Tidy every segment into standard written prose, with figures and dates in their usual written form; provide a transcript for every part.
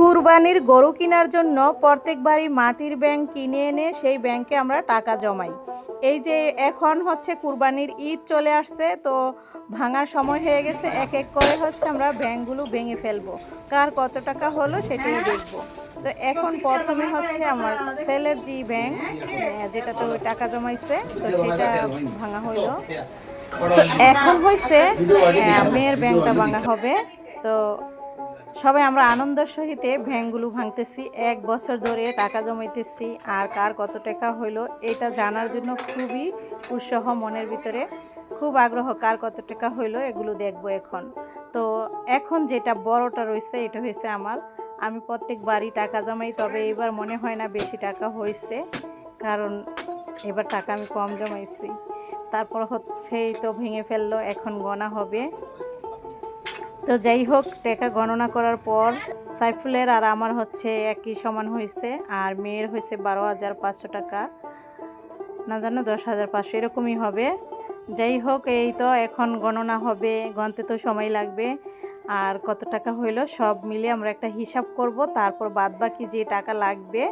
কুরবানির গরু কেনার জন্য প্রত্যেকবারই মাটির ব্যাংক কিনে এনে সেই ব্যাংকে আমরা টাকা জমাই। এই যে এখন হচ্ছে কুরবানির ঈদ চলে আসছে, তো ভাঙার সময় হয়ে গেছে। এক এক করে হচ্ছে আমরা ব্যাংকগুলো ভেঙে ফেলবো, কার কত টাকা হলো সেটাই দেখবো। তো এখন প্রথমে হচ্ছে আমার ছেলের যে ব্যাংক, যেটাতে ওই টাকা জমাইছে, তো সেটা ভাঙা হইলো। তো এখন হয়েছে মেয়ের ব্যাংকটা ভাঙা হবে। তো সবাই আমরা আনন্দের সহিতে ব্যাংকগুলো ভাঙতেছি, 1 বছর ধরে টাকা জমাইতেছি, আর কার কত টাকা হইলো এটা জানার জন্য খুবই উৎসাহ মনের ভিতরে, খুব আগ্রহ কার কত টাকা হইলো এগুলো দেখবো এখন। তো এখন যেটা বড়টা রয়েছে এটা হয়েছে আমার। আমি প্রত্যেকবারই টাকা জমাই, তবে এবার মনে হয় না বেশি টাকা হয়েছে, কারণ এবার টাকা আমি কম জমাইছি। তারপর হচ্ছে তো ভেঙে ফেললো, এখন গণা হবে। তো যাই হোক, টাকা গণনা করার পর সাইফুলের আর আমার হচ্ছে একই সমান হয়েছে, আর মেয়ের হয়েছে 12,500 টাকা, না জানো 10,500 এরকমই হবে। যাই হোক, এই তো এখন গণনা হবে, গণতে তো সময় লাগবে। আর কত টাকা হইলো সব মিলে আমরা একটা হিসাব করব, তারপর বাদবাকি যে টাকা লাগবে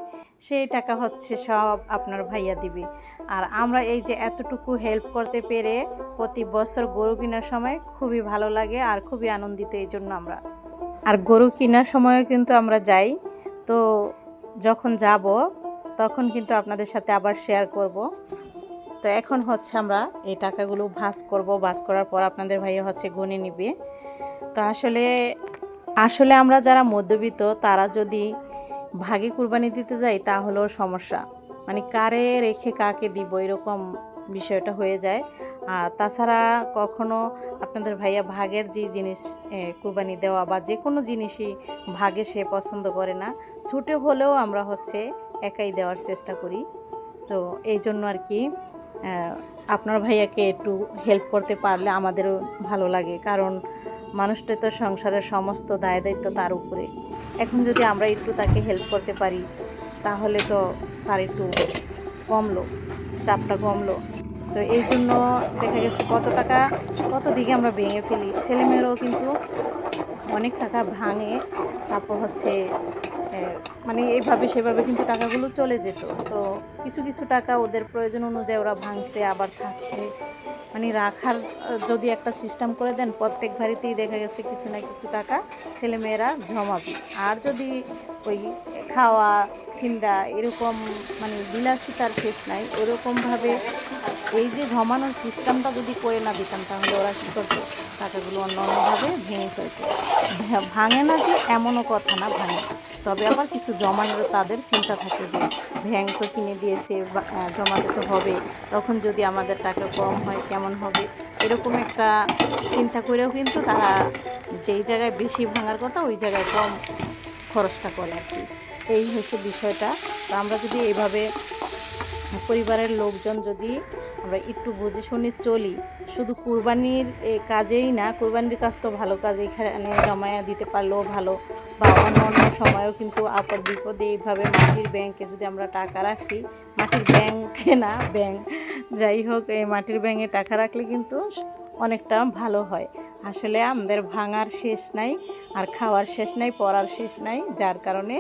সেই টাকা হচ্ছে সব আপনার ভাইয়া দিবে। আর আমরা এই যে এতটুকু হেল্প করতে পেরে প্রতি বছর গরু কেনার সময় খুবই ভালো লাগে আর খুবই আনন্দিত এই জন্য আমরা। আর গরু কেনার সময়ও কিন্তু আমরা যাই, তো যখন যাব তখন কিন্তু আপনাদের সাথে আবার শেয়ার করব। তো এখন হচ্ছে আমরা এই টাকাগুলো ভাঁজ করব, ভাঁজ করার পর আপনাদের ভাইয়া হচ্ছে গুনে নিবে। তো আসলে আসলে আমরা যারা মধ্যবিত্ত তারা যদি ভাগে কুরবানি দিতে যাই তাহলেও সমস্যা, মানে কারে রেখে কাকে দিব এরকম বিষয়টা হয়ে যায়। আর তাছাড়া কখনো আপনাদের ভাইয়া ভাগের যে জিনিস কুরবানি দেওয়া বা যে কোনো জিনিসই ভাগে সে পছন্দ করে না, ছুটে হলেও আমরা হচ্ছে একাই দেওয়ার চেষ্টা করি। তো এই জন্য আর কি আপনার ভাইয়াকে একটু হেল্প করতে পারলে আমাদেরও ভালো লাগে, কারণ মানুষটা তো সংসারের সমস্ত দায় দায়িত্ব তার উপরে। এখন যদি আমরা একটু তাকে হেল্প করতে পারি তাহলে তো তার একটু কমলো, চাপটা কমলো। তো এই জন্য দেখা গেছে কত টাকা কত দিকে আমরা ভেঙে ফেলি, ছেলেমেয়েরাও কিন্তু অনেক টাকা ভাঙে। তারপর হচ্ছে মানে এইভাবে সেভাবে কিন্তু টাকাগুলো চলে যেত। তো কিছু কিছু টাকা ওদের প্রয়োজন অনুযায়ী ওরা ভাঙছে, আবার থাকছে। মানে রাখার যদি একটা সিস্টেম করে দেন, প্রত্যেক বাড়িতেই দেখা গেছে কিছু না কিছু টাকা ছেলেমেয়েরা জমাবে। আর যদি ওই খাওয়া কিন্দা এরকম মানে বিলাসিতার শেষ নাই, ওরকমভাবে এই যে জমানোর সিস্টেমটা যদি করে না দিতাম তাহলে ওরা কী করতো, টাকাগুলো অন্য অন্যভাবে ভেঙে ফেলতো। ভাঙে না যে এমনও কথা না, ভাঙে, তবে আবার কিছু জমানোর তাদের চিন্তা থাকে যে ব্যাংক তো কিনে দিয়েছে, জমাতে তো হবে, তখন যদি আমাদের টাকা কম হয় কেমন হবে, এরকম একটা চিন্তা করেও কিন্তু তারা যেই জায়গায় বেশি ভাঙার কথা ওই জায়গায় কম খরচটা করে আর কি। এই হচ্ছে বিষয়টা। তো আমরা যদি এইভাবে পরিবারের লোকজন যদি আমরা একটু বুঝে শুনে চলি, শুধু কুরবানির কাজেই না, কুরবানির কাজ তো ভালো কাজ, এখানে জমায়া দিতে পারলেও ভালো, বা অন্য অন্য সময়ও কিন্তু আপদ বিপদে এইভাবে মাটির ব্যাংকে যদি আমরা টাকা রাখি, মাটির ব্যাংকে না ব্যাংক, যাই হোক, এই মাটির ব্যাংকে টাকা রাখলে কিন্তু অনেকটা ভালো হয়। আসলে আমাদের ভাঙার শেষ নাই, আর খাওয়ার শেষ নাই, পড়ার শেষ নাই, যার কারণে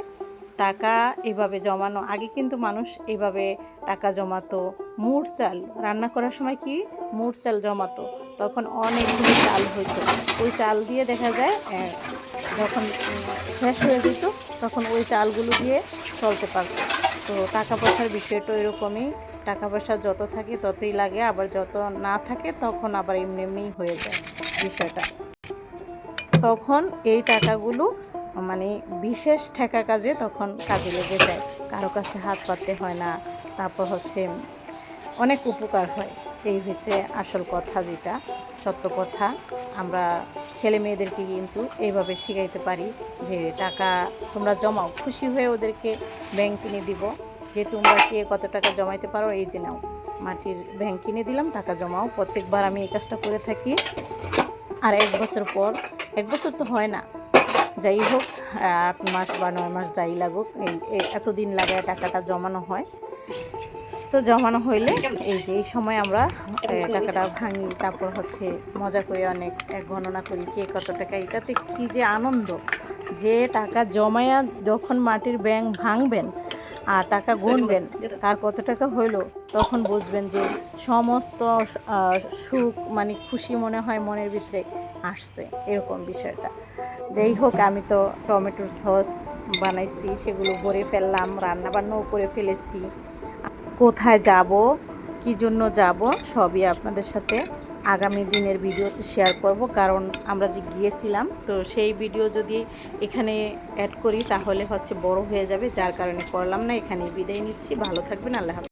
টাকা এভাবে জমানো। আগে কিন্তু মানুষ এভাবে টাকা জমাতো, মুড় চাল রান্না করার সময় কি মুড় চাল জমাতো, তখন অনেকগুলো চাল হইতো, ওই চাল দিয়ে দেখা যায় যখন শেষ হয়ে যেত তখন ওই চালগুলো দিয়ে চলতে পারত। তো টাকা পয়সার বিষয়টা এরকমই, টাকা পয়সা যত থাকে ততই লাগে, আবার যত না থাকে তখন আবার এমনি এমনিই হয়ে যায় বিষয়টা। তখন এই টাকাগুলো মানে বিশেষ ঠেকা কাজে তখন কাজে লেগে যায়, কারো কাছে হাত পাততে হয় না, তারপর হচ্ছে অনেক উপকার হয়। এই হচ্ছে আসল কথা, যেটা সত্য কথা। আমরা ছেলে মেয়েদেরকে কিন্তু এইভাবে শিখাইতে পারি যে টাকা তোমরা জমাও, খুশি হয়ে ওদেরকে ব্যাংক কিনে দিব, যে তোমরা কে কত টাকা জমাইতে পারো, এই যে নাও মাটির ব্যাংক কিনে দিলাম, টাকা জমাও। প্রত্যেকবার আমি এই কাজটা করে থাকি। আর 1 বছর পর, 1 বছর তো হয় না, যাই হোক 8 মাস বা 9 মাস যাই লাগুক, এই এতদিন লাগায় টাকাটা জমানো হয়। তো জমানো হইলে এই যে এই সময় আমরা টাকাটা ভাঙি, তারপর হচ্ছে মজা করে অনেক গণনা করি কে কত টাকা, এটাতে কী যে আনন্দ, যে টাকা জমায়া যখন মাটির ব্যাংক ভাঙবেন আর টাকা গুনবেন কার কত টাকা হইলো, তখন বুঝবেন যে সমস্ত সুখ মানে খুশি মনে হয় মনের ভিতরে আসছে, এরকম বিষয়টা। যেই হোক, আমি তো টমেটোর সস বানাইছি, সেগুলো ভরে ফেললাম, রান্নাবান্নাও করে ফেলেছি। কোথায় যাব, কী জন্য যাব, সবই আপনাদের সাথে আগামী দিনের ভিডিওতে শেয়ার করব। কারণ আমরা যে গিয়েছিলাম, তো সেই ভিডিও যদি এখানে অ্যাড করি তাহলে হচ্ছে বড় হয়ে যাবে, যার কারণে করলাম না। এখানেই বিদায় নিচ্ছি। ভালো থাকবেন। আল্লাহ হাফেজ।